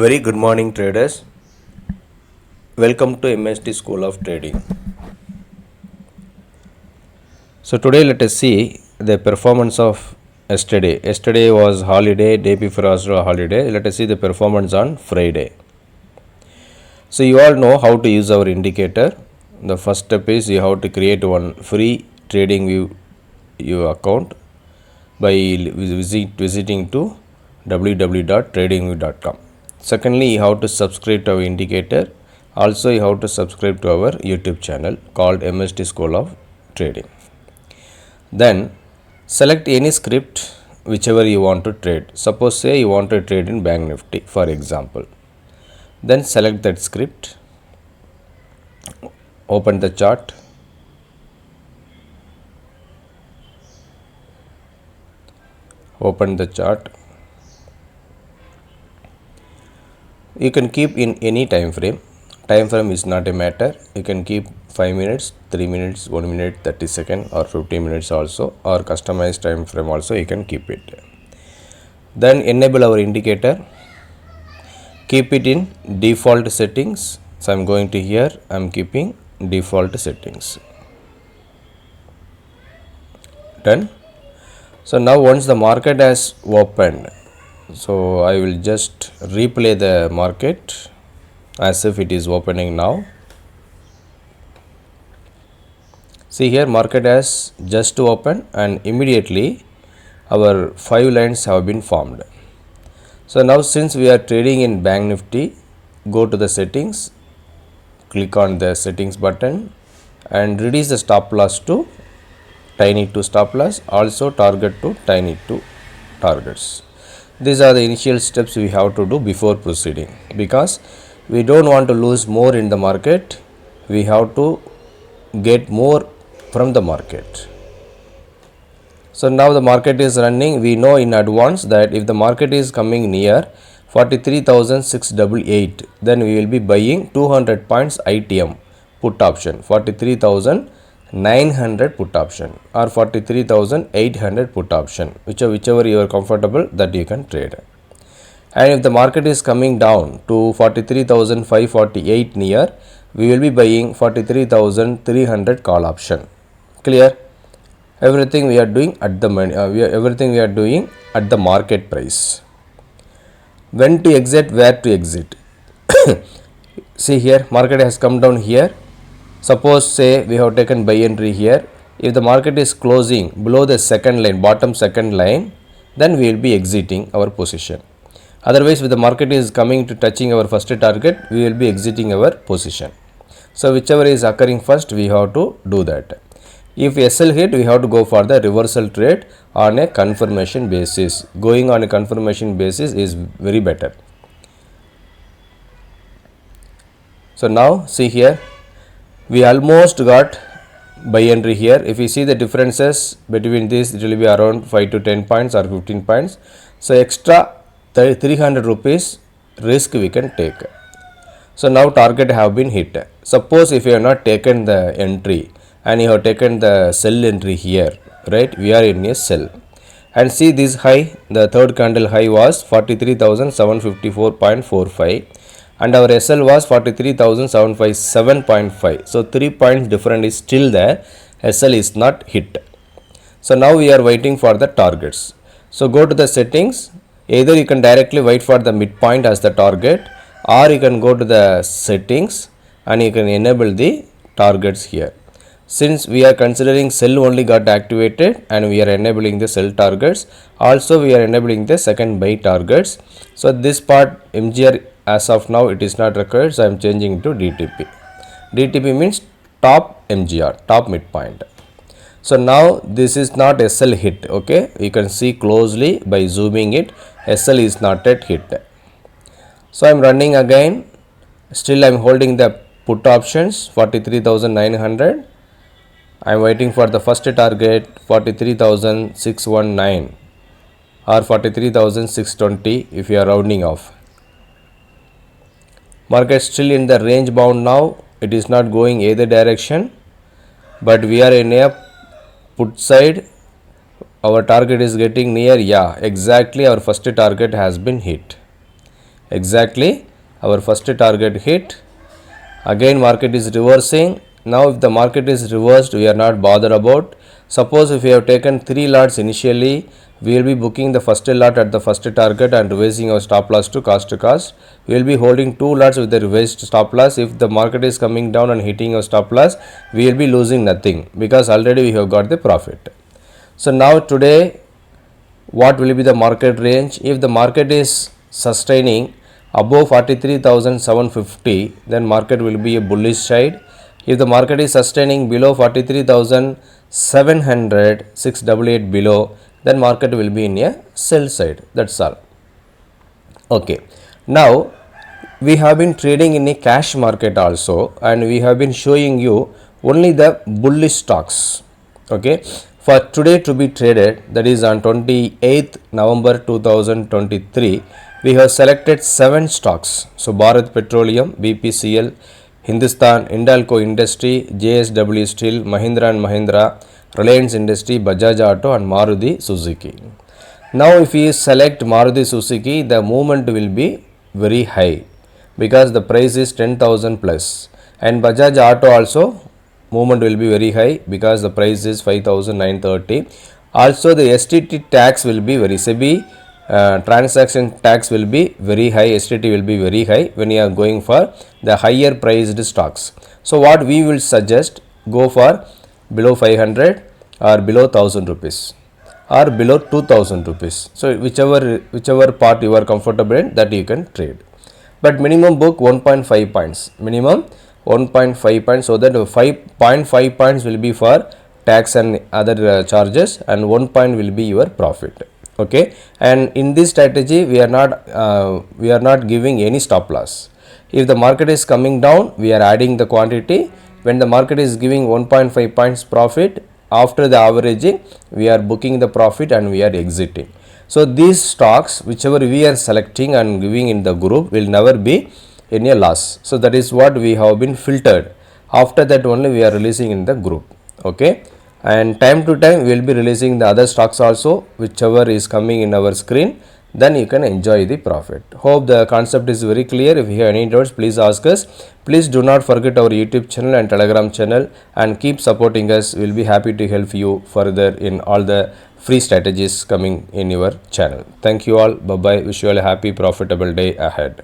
Very good morning, traders. Welcome to MST School of Trading. So today let us see the performance of yesterday. Yesterday was holiday, day before also holiday. Let us see the performance on Friday. So you all know how to use our indicator. The first step is you have to create one free TradingView account by visiting to www.tradingview.com. Secondly, you have to subscribe to our indicator. Also, you have to subscribe to our YouTube channel called MST School of Trading. Then select any script whichever you want to trade. Suppose say you want to trade in Bank Nifty, for example. Then select that script. Open the chart. Open the chart. You can keep in any time frame. Time frame is not a matter. You can keep 5 minutes, 3 minutes, 1 minute, 30 seconds or 15 minutes also, or customized time frame also you can keep it. Then enable our indicator. Keep it in default settings. So I am going to here, I am keeping default settings. Done. So now once the market has opened, so I will just replay the market as if it is opening now. See here, market has just opened and immediately our 5 lines have been formed. So now since we are trading in Bank Nifty, go to the settings, click on the settings button and reduce the stop loss to tiny to stop loss, also target to tiny to targets. These are the initial steps we have to do before proceeding, because we don't want to lose more in the market. We have to get more from the market. So now the market is running. We know in advance that if the market is coming near 43,688, then we will be buying 200 points ITM put option, 43,900 put option or 43,800 put option, whichever you are comfortable that you can trade. And if the market is coming down to 43,548 near, we will be buying 43,300 call option. Clear? Everything we are doing at the market price. When to exit, where to exit. See here, market has come down here. Suppose say we have taken buy entry here. If the market is closing below the second line, bottom second line, then we will be exiting our position. Otherwise, if the market is coming to touching our first target, we will be exiting our position. So whichever is occurring first, we have to do that. If SL hit, we have to go for the reversal trade on a confirmation basis. Going on a confirmation basis is very better. So now see here, we almost got buy entry here. If you see the differences between this, it will be around 5 to 10 points or 15 points. So extra 300 rupees risk we can take. So now target have been hit. Suppose if you have not taken the entry and you have taken the sell entry here, right? We are in a sell. And see this high, the third candle high was 43,754.45 and our SL was 43,757.5. So 3 points different is still there. SL is not hit. So now we are waiting for the targets. So go to the settings. Either you can directly wait for the midpoint as the target, or you can go to the settings and you can enable the targets here. Since we are considering sell only got activated and we are enabling the sell targets, also we are enabling the second buy targets. So this part MGR as of now it is not required, so I am changing to DTP. DTP means top MGR, top midpoint. So now this is not SL hit, okay? You can see closely by zooming it, SL is not yet hit. So I am running again, still I am holding the put options 43,900. I am waiting for the first target 43,619 or 43,620 if you are rounding off. Market still in the range bound now, it is not going either direction, but we are in a put side. Our target is getting near, yeah, exactly our first target has been hit. Exactly, our first target hit. Again market is reversing. Now if the market is reversed, we are not bothered about. Suppose if we have taken 3 lots initially, we will be booking the first lot at the first target and revising our stop loss to cost. We will be holding 2 lots with the revised stop loss. If the market is coming down and hitting our stop loss, we will be losing nothing because already we have got the profit. So now today, what will be the market range? If the market is sustaining above 43,750, then market will be a bullish side. If the market is sustaining below 43,700, 688 below, then market will be in a sell side. That's all. Okay. Now we have been trading in a cash market also, and we have been showing you only the bullish stocks. Okay. For today to be traded, that is on 28th November 2023, we have selected 7 stocks. So Bharat Petroleum, BPCL, Hindustan, Hindalco Industry, JSW Steel, Mahindra and Mahindra, Reliance Industry, Bajaj Auto and Maruti Suzuki. Now if we select Maruti Suzuki, the movement will be very high because the price is 10,000 plus, and Bajaj Auto also movement will be very high because the price is 5,930. Also the STT tax will be very SEBI transaction tax will be very high, STT will be very high when you are going for the higher priced stocks. So what we will suggest, go for below 500 or below 1000 rupees or below 2000 rupees. So whichever part you are comfortable in, that you can trade. But minimum book 1.5 points, minimum 1.5 points, so that 5.5 points will be for tax and other charges, and 1 point will be your profit. Okay, and in this strategy we are not giving any stop loss. If the market is coming down, we are adding the quantity. When the market is giving 1.5 points profit, after the averaging we are booking the profit and we are exiting. So these stocks whichever we are selecting and giving in the group will never be in a loss. So that is what we have been filtered. After that only we are releasing in the group. Okay, and time to time we will be releasing the other stocks also, whichever is coming in our screen, then you can enjoy the profit. Hope the concept is very clear. If you have any doubts, please ask us. Please do not forget our YouTube channel and Telegram channel, and keep supporting us. We will be happy to help you further in all the free strategies coming in your channel. Thank you all. Bye bye. Wish you all a happy profitable day ahead.